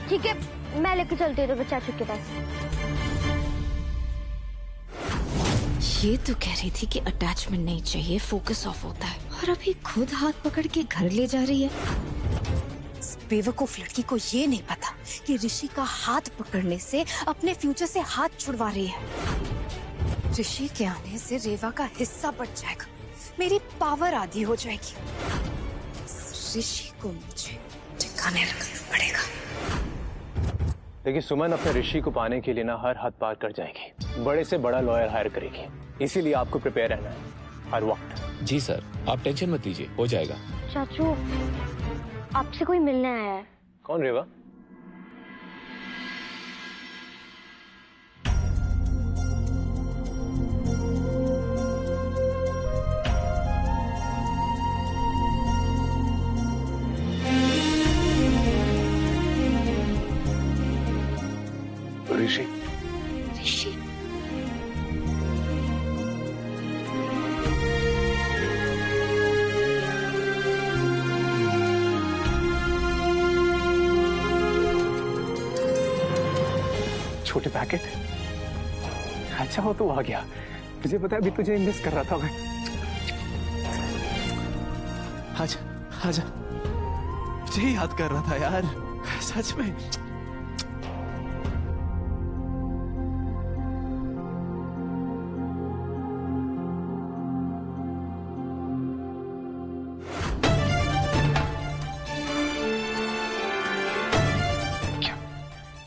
ठीक है, मैं लेके चलती हूँ चाचू के पास। ये तो कह रही थी कि अटैचमेंट नहीं चाहिए, फोकस ऑफ होता है, और अभी खुद हाथ पकड़ के घर ले जा रही है। इस बेवकूफ लड़की को ये नहीं पता कि ऋषि का हाथ पकड़ने से अपने फ्यूचर से हाथ छुड़वा रही है। ऋषि के आने से रेवा का हिस्सा बढ़ जाएगा, मेरी पावर आधी हो जाएगी। ऋषि को मुझे ठिकाने रखना पड़ेगा। देखिए सुमन अपने ऋषि को पाने के लिए ना हर हद पार कर जाएगी, बड़े से बड़ा लॉयर हायर करेगी, इसीलिए आपको प्रिपेयर रहना है हर वक्त। जी सर, आप टेंशन मत लीजिए, हो जाएगा। चाचू, आपसे कोई मिलने आया है। कौन रेवा? ऋषि। ऋषि? छोटे पैकेट। अच्छा हो तो आ गया, तुझे पता है अभी तुझे मिस कर रहा था मैं। आजा आजा, मुझे ही याद कर रहा था यार, सच में।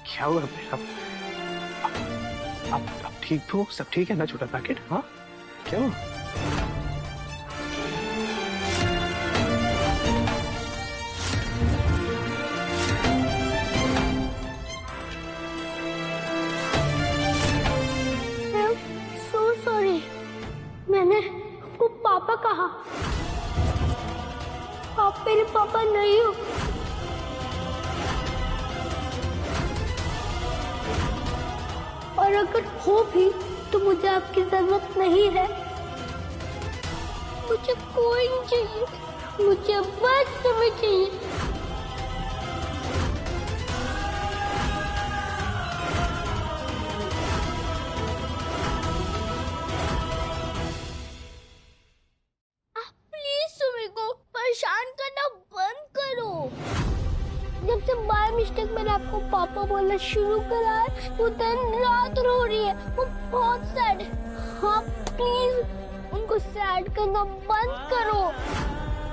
क्या हुआ अब ठीक तो सब ठीक है ना छोटा पैकेट? हाँ क्या हुआ? सो सॉरी, मैंने आपको पापा कहा। आप मेरे पापा नहीं हो। और अगर हो भी तो मुझे आपकी जरूरत नहीं है। मुझे कोई नहीं चाहिए, मुझे बस तुम्हें चाहिए। आप प्लीज सुमी को परेशान करना बंद करो। जब से बाय मिस्टेक मैंने आपको पापा बोलना शुरू करा है, वो दिन रात रो रही है, वो बहुत सैड है। हाँ प्लीज उनको सैड करना बंद करो।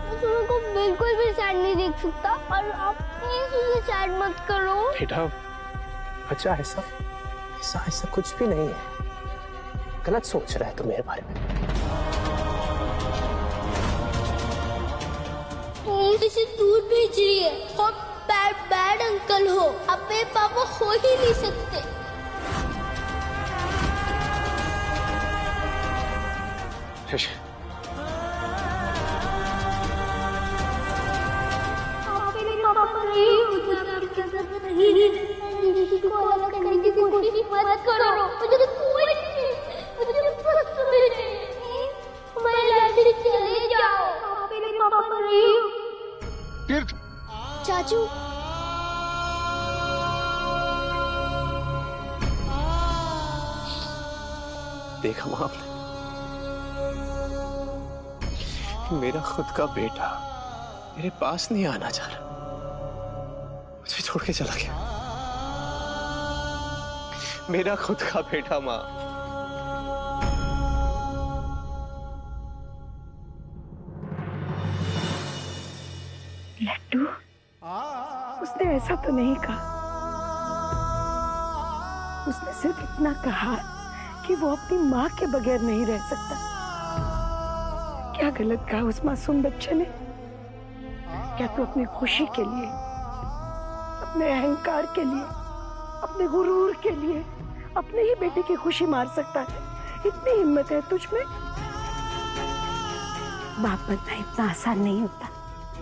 मैं उनको बिल्कुल भी सैड नहीं देख सकता, और आप प्लीज उसे सैड मत करो। बेटा अच्छा ऐसा कुछ भी नहीं है, गलत सोच रहा है तू मेरे बारे में। प्लीज इसे दूर भेज रही है, और बैड अंकल हो, आप मेरे पापा हो ही नहीं सकते। आप मेरे पापा नहीं हो, मुझे आपकी जरूरत नहीं है। किसी को अलग करने की कोशिश मत करो, मुझे कोई नहीं, मुझे बस तुम्हें चाहिए। मेरे लाइफ से चले जाओ, आप मेरे पापा नहीं हो। चाचू, देखा माँ आपने, मेरा खुद का बेटा मेरे पास नहीं आना चाह रहा, मुझे छोड़ के चला गया। मेरा खुद का बेटा माँ। लट्टू, उसने ऐसा तो नहीं कहा। उसने सिर्फ इतना कहा कि वो अपनी माँ के बगैर नहीं रह सकता। क्या गलत कहा उस मासूम बच्चे ने? क्या तू अपनी खुशी के लिए, अपने अहंकार के लिए, अपने गुरूर के लिए अपने ही बेटे की खुशी मार सकता है? इतनी हिम्मत है तुझ में? बाप बनना इतना आसान नहीं होता।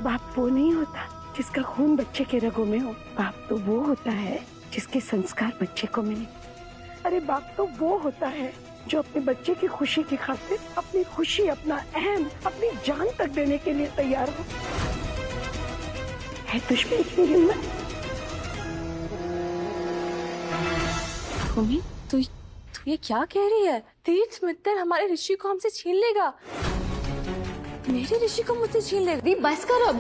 बाप वो नहीं होता जिसका खून बच्चे के रगों में हो। बाप तो वो होता है जिसके संस्कार बच्चे को मिले। अरे बाप तो वो होता है जो अपने बच्चे की खुशी की खातिर अपनी खुशी, अपना अहम, अपनी जान तक देने के लिए तैयार हो। है तुझ में इतनी हिम्मत? भूमि तू ये क्या कह रही है? तीर्थ मित्तर हमारे ऋषि को हमसे छीन लेगा, मेरे ऋषि को मुझसे छीन लेगा। दी बस कर अब,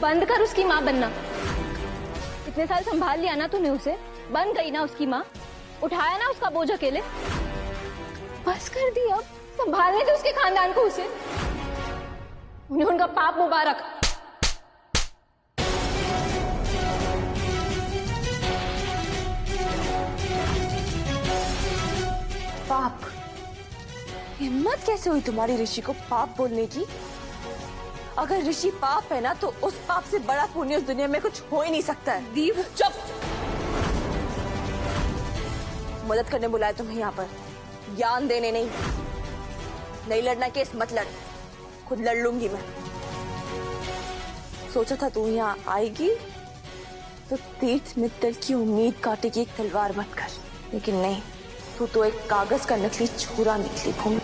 बंद कर उसकी माँ बनना। इतने साल संभाल लिया ना तूने उसे, बन गई ना उसकी माँ, उठाया ना उसका बोझ अकेले। बस कर दी अब, संभालने दे उसके खानदान को उसे, उन्हें उनका पाप मुबारक। पाप? हिम्मत कैसे हुई तुम्हारी ऋषि को पाप बोलने की? अगर ऋषि पाप है ना तो उस पाप से बड़ा पुण्य उस दुनिया में कुछ हो ही नहीं सकता है। दीव चुप, मदद करने बुलाया तुम्हें यहाँ पर, ज्ञान देने नहीं। नहीं लड़ना केस मत लड़, खुद लड़ लूंगी मैं। सोचा था तू यहाँ आएगी तो तीर्थ मित्तर की उम्मीद काटेगी एक तलवार बनकर, लेकिन नहीं, तू तो एक कागज का नकली छुरा निकली भूमि।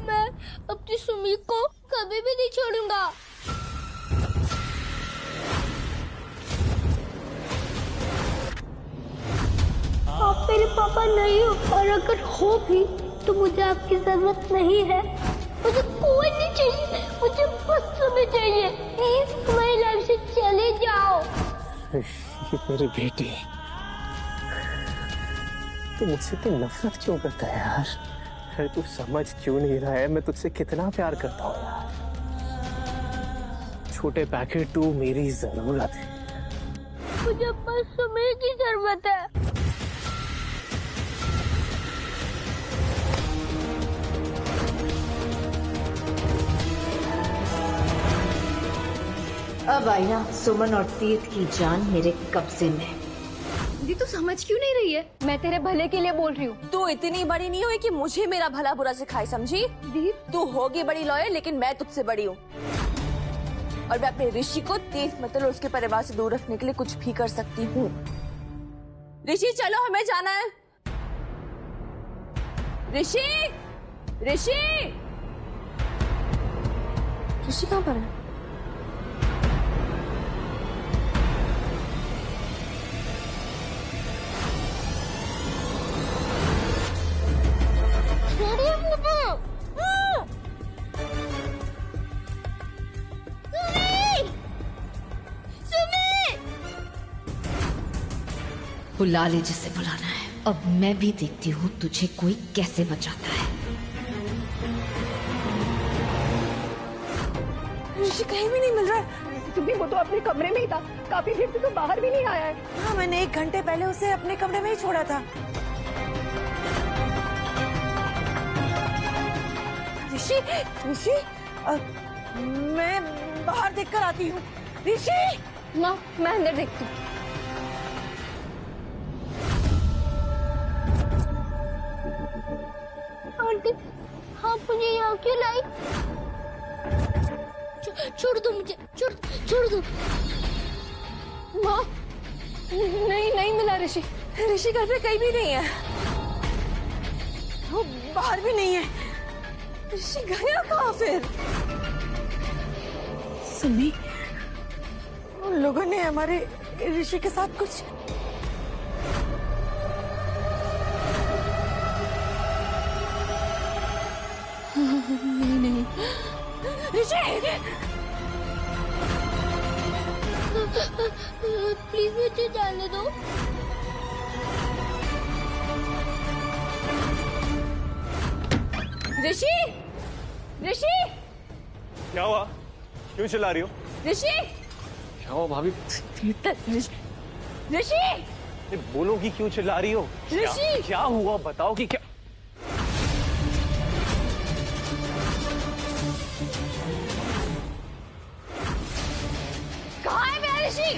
मैं अपनी सुमी को कभी भी नहीं छोड़ूंगा। आप मेरे पापा नहीं हो, और अगर हो भी तो मुझे आपकी जरूरत नहीं है। मुझे कोई नहीं चाहिए, मुझे बस सुमी चाहिए। प्लीज मेरी लाइफ से चले जाओ। मेरे बेटे, तू मुझसे तो नफरत क्यों करता है यार? अरे तू समझ क्यों नहीं रहा है मैं तुझसे कितना प्यार करता हूँ यार। छोटे पैकेट तू मेरी जरूरत है। मुझे बस सुमी की जरूरत है। अब आई ना सुमन और तीर्थ की जान मेरे कब्जे में। दी तू समझ क्यों नहीं रही है? मैं तेरे भले के लिए बोल रही हूँ। तू इतनी बड़ी नहीं हुई कि मुझे मेरा भला बुरा सिखाए, समझी? दी तू होगी बड़ी लॉयर, लेकिन मैं तुझसे बड़ी हूँ, और मैं अपने ऋषि को तीर्थ मित्तर और उसके परिवार से दूर रखने के लिए कुछ भी कर सकती हूँ। ऋषि चलो, हमें जाना है। ऋषि, ऋषि, ऋषि कहाँ पर है? बुला ले जिसे बुलाना है। अब मैं भी देखती हूँ तुझे कोई कैसे बचाता है। ऋषि कहीं भी नहीं मिल रहा है। सुमी वो तो अपने कमरे में ही था, काफी देर से तो बाहर भी नहीं आया है। हाँ, मैंने 1 घंटे पहले उसे अपने कमरे में ही छोड़ा था। ऋषि, ऋषि, मैं बाहर देखकर आती हूँ। ऋषि, ना मैं अंदर देखती हूँ। आंटी, आप मुझे यहाँ क्यों लाई? छोड़ दो मुझे, छोड़ दो। माँ, नहीं मिला ऋषि। ऋषि घर पे कहीं भी नहीं है, वो बाहर भी नहीं है। ऋषि गया कहाँ फिर? सुमी, उन लोगों ने हमारे ऋषि के साथ कुछ नहीं। ऋषि, प्लीज मुझे जाने दो। ऋषि, ऋषि, क्या हुआ? क्यों चिल्ला रही हो? ऋषि, क्या हुआ भाभी? ऋषि, बोलोगी क्यों चिल्ला रही हो? ऋषि! क्या हुआ बताओ कि क्या? कहाँ है मेरा ऋषि?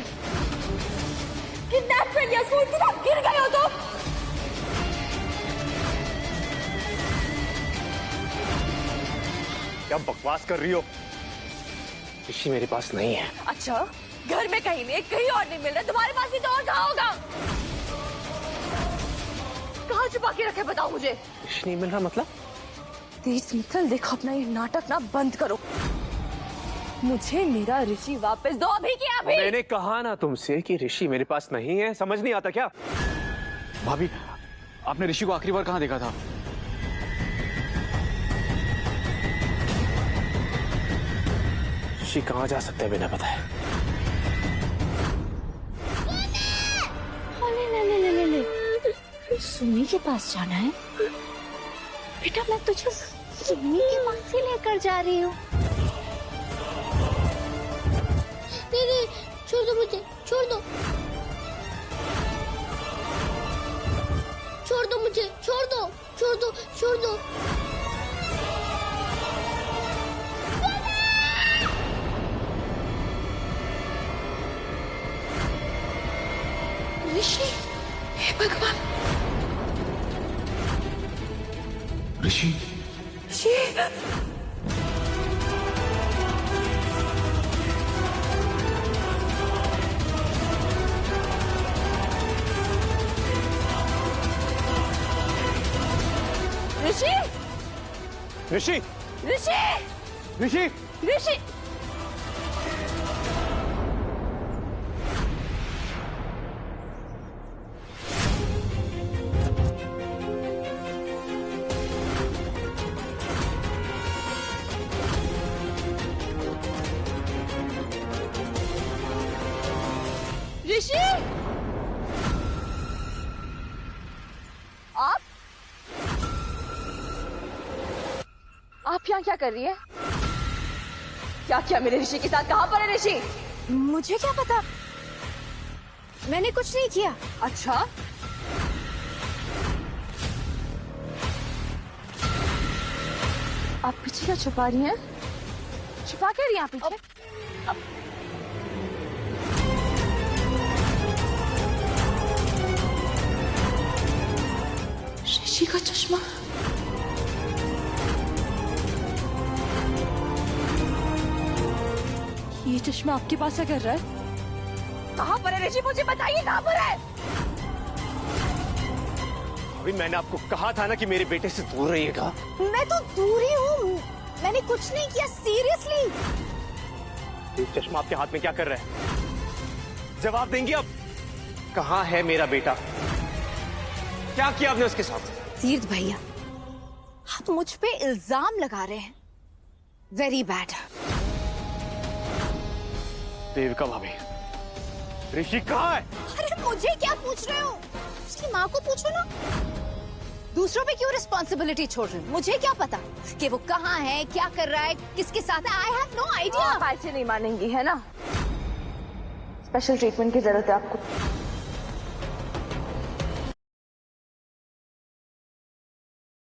किडनैप कर लिया उसको, इतना गिर गए हो तो? क्या बकवास कर रही हो? ऋषि मेरे पास नहीं है। अच्छा, घर में कहीं नहीं, कहीं और नहीं मिल रहा, तुम्हारे पास भी तो और कहाँ होगा? कहाँ छुपा के रखे बताओ मुझे। ऋषि नहीं मिल रहा मतलब? तेज मित्तल, देखो अपना ये नाटक ना बंद करो। मुझे मेरा ऋषि वापस दो, अभी की अभी। मैंने कहा ना तुमसे कि ऋषि मेरे पास नहीं है, समझ नहीं आता क्या? भाभी, आपने ऋषि को आखिरी बार कहाँ देखा था? ऋषि कहाँ जा सकता है बिना बताए? ले सुमी के पास जाना है? बेटा मैं तुझे सुमी के पास ही लेकर जा रही हूँ। नहीं, छोड़ दो मुझे, छोड़ दो, छोड़ दो मुझे, छोड़ दो, छोड़ दो, छोड़ दो। ऋषि, हे भगवान। ऋषि, ऋषि, ऋषि, ऋषि, ऋषि, ऋषि। ऋषि, आप यहाँ क्या कर रही है? क्या किया मेरे ऋषि के साथ? कहाँ पर है ऋषि? मुझे क्या पता, मैंने कुछ नहीं किया। अच्छा, आप पीछे क्या छुपा रही हैं? छुपा क्या रही हैं आप पीछे? ऋषि का चश्मा। ये चश्मा आपके पास क्या कर रहा है? कहाँ पर है ऋषि? मुझे बताइए कहाँ पर है? अभी मैंने आपको कहा था ना कि मेरे बेटे से दूर रहिएगा। मैं तो दूर ही हूँ, मैंने कुछ नहीं किया, सीरियसली। ये चश्मा आपके हाथ में क्या कर रहा है? जवाब देंगी अब? कहाँ है मेरा बेटा? क्या किया आपने उसके साथ? तीर्थ भैया, आप मुझ पे इल्जाम लगा रहे हैं। Very bad. देविका भाभी, ऋषि कहाँ है? अरे मुझे क्या पूछ रहे हो? उसकी माँ को पूछो ना। दूसरों पे क्यों रिस्पॉन्सिबिलिटी छोड़ रहे हो? मुझे क्या पता कि वो कहाँ है, क्या कर रहा है, किसके साथ है? I have no idea. आप ऐसे नहीं मानेंगी है ना? स्पेशल ट्रीटमेंट की जरूरत है आपको।